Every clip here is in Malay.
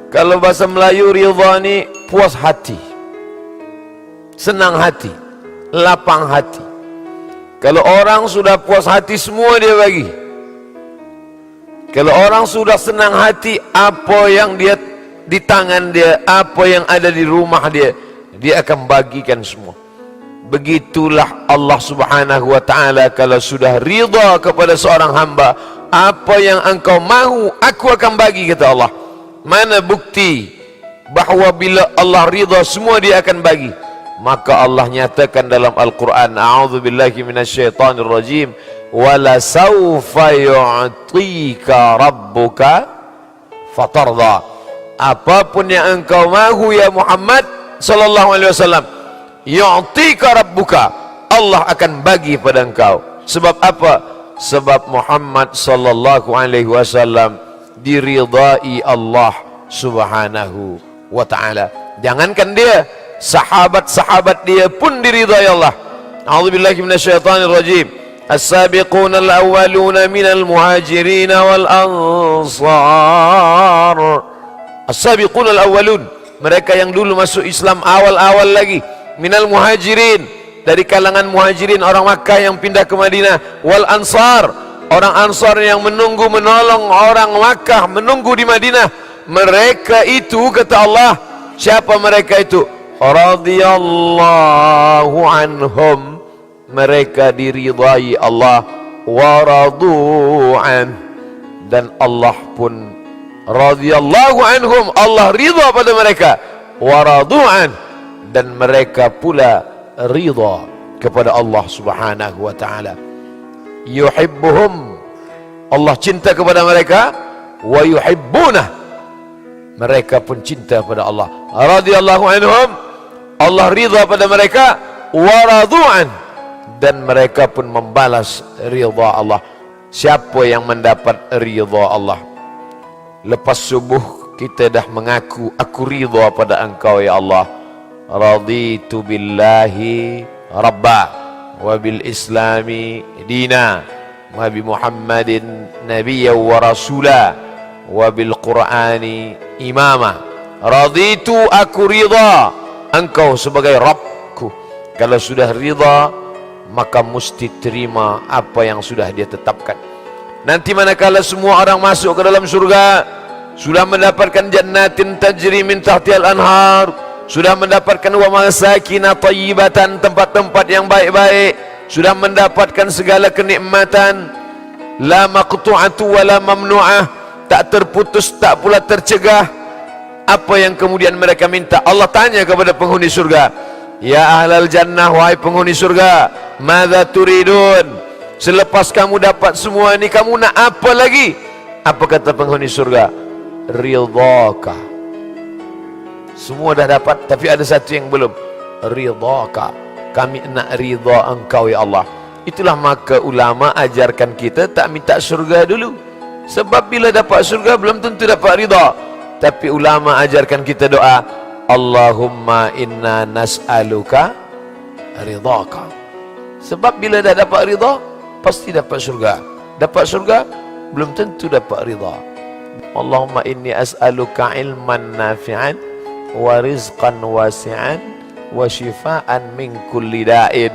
Kalau bahasa Melayu ridha ni puas hati, senang hati, lapang hati. Kalau orang sudah puas hati, semua dia bagi. Kalau orang sudah senang hati, apa yang dia di tangan dia, apa yang ada di rumah dia, dia akan bagikan semua. Begitulah Allah Subhanahu wa ta'ala. Kalau sudah ridha kepada seorang hamba, apa yang engkau mahu, aku akan bagi, kata Allah. Mana bukti bahawa bila Allah ridha, semua dia akan bagi? Maka Allah nyatakan dalam Al-Quran, a'udzubillahi minasyaitanir rajim, wala sawfa yu'tika rabbuka fatarda. Apapun yang engkau mahu ya Muhammad sallallahu alaihi wasallam, yu'tika rabbuka, Allah akan bagi pada engkau. Sebab apa? Sebab Muhammad sallallahu alaihi wasallam diridai Allah Subhanahu wa ta'ala. Jangankan dia, sahabat-sahabat dia pun diridai Allah. A'udzubillahi minasyaitanir rajim. As-sabiquna al-awwaluna minal muhajirin wal ansar. As-sabiquna al-awwalun, mereka yang dulu masuk Islam awal-awal lagi, minal muhajirin, dari kalangan muhajirin, orang Makkah yang pindah ke Madinah, wal ansar, orang Ansar yang menunggu menolong orang Makkah, menunggu di Madinah. Mereka itu, kata Allah, siapa mereka itu? Radhiyallahu anhum, mereka diridai Allah, wa radu'an, dan Allah pun radhiyallahu anhum, Allah ridha pada mereka, wa radu'an, dan mereka pula ridha kepada Allah Subhanahu wa ta'ala. Yuhibbuhum, Allah cinta kepada mereka, wa yuhibbunah, mereka pun cinta pada Allah. Radhiyallahu anhum, Allah ridha pada mereka, wa radu'an, dan mereka pun membalas ridha Allah. Siapa yang mendapat ridha Allah? Lepas subuh kita dah mengaku, aku ridha pada engkau ya Allah. Raditu billahi rabba, wa bil islami dina, wa bi Muhammadin nabiyya wa rasula, wa bil qur'ani imama. Raditu, aku ridha engkau sebagai Rabbku. Kalau sudah ridha, maka mesti terima apa yang sudah dia tetapkan. Nanti manakala semua orang masuk ke dalam surga, sudah mendapatkan jannatin tajri min tahtihal anhar, sudah mendapatkan wa masakin thayyibatan, tempat-tempat yang baik-baik, sudah mendapatkan segala kenikmatan, la maqtu'atu wa la mamnu'ah, tak terputus tak pula tercegah. Apa yang kemudian mereka minta? Allah tanya kepada penghuni surga, ya ahlal jannah, wahai penghuni surga, madza turidun? Selepas kamu dapat semua ini, kamu nak apa lagi? Apa kata penghuni surga? Ridhaka. Semua dah dapat, tapi ada satu yang belum. Ridhaka, kami nak ridha engkau ya Allah. Itulah maka ulama ajarkan kita tak minta surga dulu. Sebab bila dapat surga belum tentu dapat ridha. Tapi ulama ajarkan kita doa, Allahumma inna nas'aluka ridhaka. Sebab bila dah dapat ridha, pasti dapat surga. Dapat surga belum tentu dapat ridha. Allahumma inni as'aluka ilman nafi'an wa rizqan wasi'an wa shifaan min kulli da'in.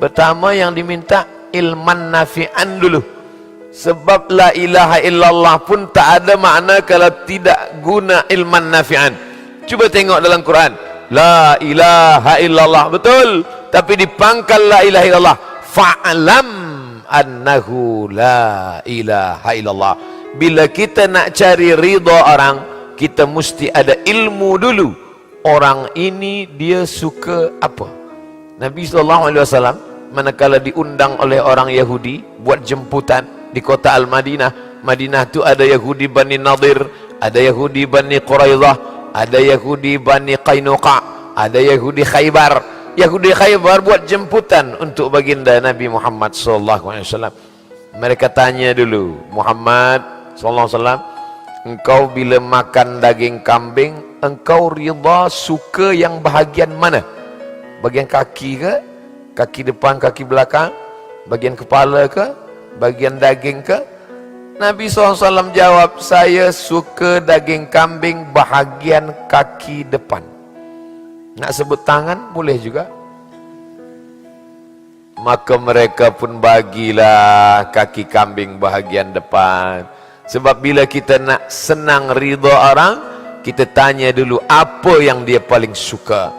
Pertama yang diminta ilman nafi'an dulu. Sebab la ilaha illallah pun tak ada makna kalau tidak guna ilman nafi'an. Cuba tengok dalam Quran, la ilaha illallah, betul, tapi dipangkal la ilaha illallah, fa'lam annahu la ilaha illallah. Bila kita nak cari ridha orang, kita mesti ada ilmu dulu. Orang ini dia suka apa? Nabi SAW manakala diundang oleh orang Yahudi buat jemputan di kota Al-Madinah. Madinah tu ada Yahudi Bani Nadir, ada Yahudi Bani Quraidah, ada Yahudi Bani Qainuqa, ada Yahudi Khaybar. Yahudi Khaybar buat jemputan untuk baginda Nabi Muhammad SAW. Mereka tanya dulu, Muhammad SAW, engkau bila makan daging kambing, engkau ridha suka yang bahagian mana? Bagian kaki ke? Kaki depan, kaki belakang? Bagian kepala ke? Bagian daging ke? Nabi SAW jawab, saya suka daging kambing bahagian kaki depan. Nak sebut tangan boleh juga. Maka mereka pun bagilah kaki kambing bahagian depan. Sebab bila kita nak senang ridha orang, kita tanya dulu apa yang dia paling suka,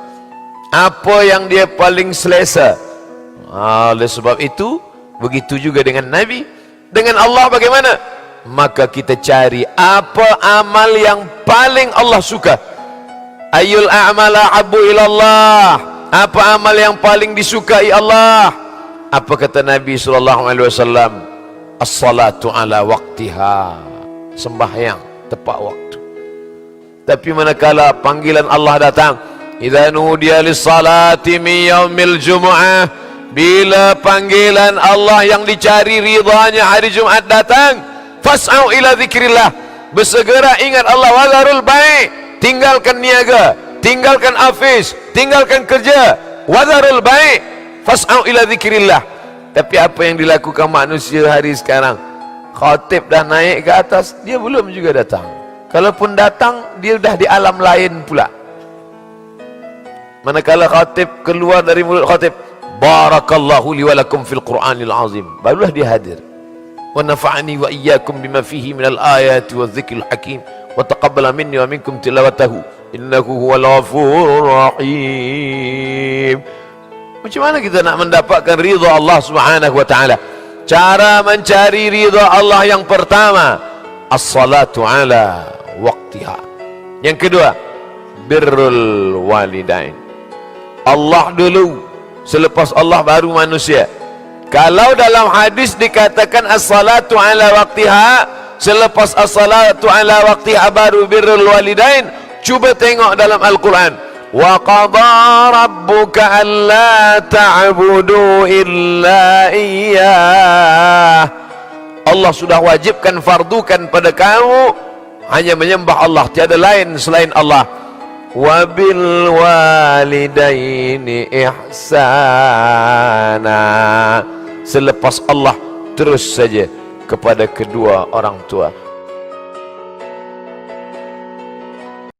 apa yang dia paling selesa. Oleh sebab itu, begitu juga dengan Nabi. Dengan Allah bagaimana? Maka kita cari apa amal yang paling Allah suka. Ayyul a'mala habbu ilallah. Apa amal yang paling disukai Allah? Apa kata Nabi SAW? As-salatu ala waqtiha. Sembahyang tepat waktu. Tapi manakala panggilan Allah datang, idza nudiya lis-salati min yaumil jumu'ah, bila panggilan Allah yang dicari ridhanya hari Jumat datang, fas'au ila zikrillah, bersegera ingat Allah. Wazarul bai', tinggalkan niaga, tinggalkan afis, tinggalkan kerja. Wazarul bai', fas'au ila zikrillah. Tapi apa yang dilakukan manusia hari sekarang? Khatib dah naik ke atas, dia belum juga datang. Kalaupun datang, dia dah di alam lain pula. Manakala khatib keluar dari mulut khatib, barakallahu li wa lakum fil Qur'anil azim, barulah dia hadir. Wa nafa'ani wa iyyakum bima fihi minal ayati wa dzikril hakim wa taqabbala minni wa minkum tilawatahu innahu huwal ghafurur rahim. Macam mana kita nak mendapatkan ridha Allah Subhanahu wa taala? Cara mencari ridha Allah yang pertama, as-salatu ala waqtiha. Yang kedua, birrul walidain. Allah dulu, selepas Allah baru manusia. Kalau dalam hadis dikatakan as-salatu ala waqtiha, selepas as-salatu ala waqtiha baru birrul walidain, cuba tengok dalam Al-Quran. Wa qadha rabbuka alla ta'budu illa iyyah. Allah sudah wajibkan, fardukan pada kamu hanya menyembah Allah, tiada lain selain Allah. Wa bil walidaini ihsana. Selepas Allah terus saja kepada kedua orang tua.